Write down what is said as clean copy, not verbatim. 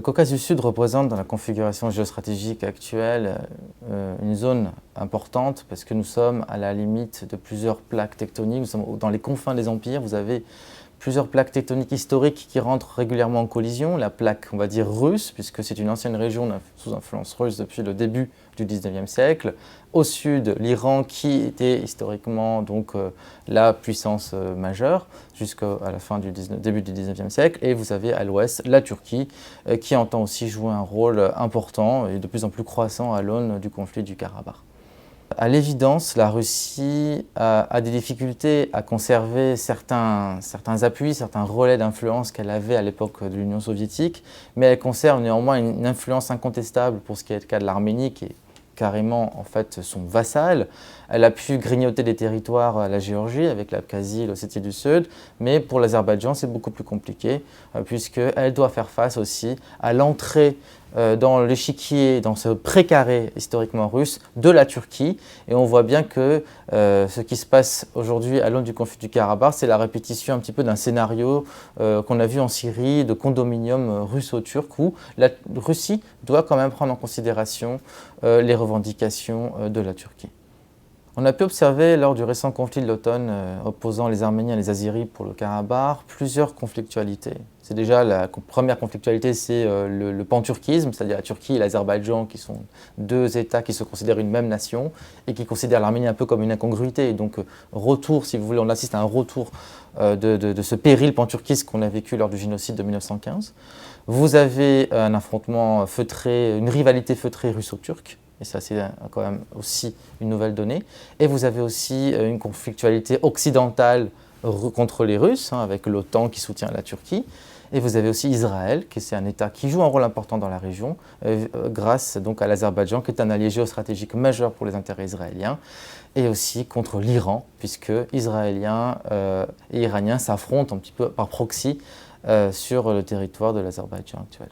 Le Caucase du Sud représente dans la configuration géostratégique actuelle une zone importante parce que nous sommes à la limite de plusieurs plaques tectoniques. Nous sommes dans les confins des empires. Vous avez plusieurs plaques tectoniques historiques qui rentrent régulièrement en collision. La plaque, on va dire, russe, puisque c'est une ancienne région sous influence russe depuis le début du 19e siècle. Au sud, l'Iran, qui était historiquement donc, la puissance majeure jusqu'à la fin du début du 19e siècle. Et vous avez à l'ouest la Turquie, qui entend aussi jouer un rôle important et de plus en plus croissant à l'aune du conflit du Karabakh. À l'évidence, la Russie a des difficultés à conserver certains appuis, certains relais d'influence qu'elle avait à l'époque de l'Union soviétique, mais elle conserve néanmoins une influence incontestable pour ce qui est le cas de l'Arménie, qui est carrément en fait son vassal. Elle a pu grignoter des territoires à la Géorgie avec l'Abkhazie et l'Ossétie du Sud, mais pour l'Azerbaïdjan c'est beaucoup plus compliqué puisqu'elle doit faire face aussi à l'entrée dans l'échiquier, dans ce précaré historiquement russe de la Turquie. Et on voit bien que ce qui se passe aujourd'hui à l'aune du conflit du Karabakh, c'est la répétition un petit peu d'un scénario qu'on a vu en Syrie, de condominium russo-turc, où la Russie doit quand même prendre en considération les revendications de la Turquie. On a pu observer lors du récent conflit de l'automne opposant les Arméniens et les Azéris pour le Karabakh plusieurs conflictualités. C'est déjà la première conflictualité, c'est le panturquisme, c'est-à-dire la Turquie et l'Azerbaïdjan qui sont deux États qui se considèrent une même nation et qui considèrent l'Arménie un peu comme une incongruité. Et donc retour, si vous voulez, on assiste à un retour de ce péril panturquiste qu'on a vécu lors du génocide de 1915. Vous avez un affrontement feutré, une rivalité feutrée russo-turque. Et ça, c'est quand même aussi une nouvelle donnée. Et vous avez aussi une conflictualité occidentale contre les Russes, avec l'OTAN qui soutient la Turquie. Et vous avez aussi Israël, qui c'est un État qui joue un rôle important dans la région, grâce donc à l'Azerbaïdjan, qui est un allié géostratégique majeur pour les intérêts israéliens, et aussi contre l'Iran, puisque Israéliens et Iraniens s'affrontent un petit peu par proxy sur le territoire de l'Azerbaïdjan actuel.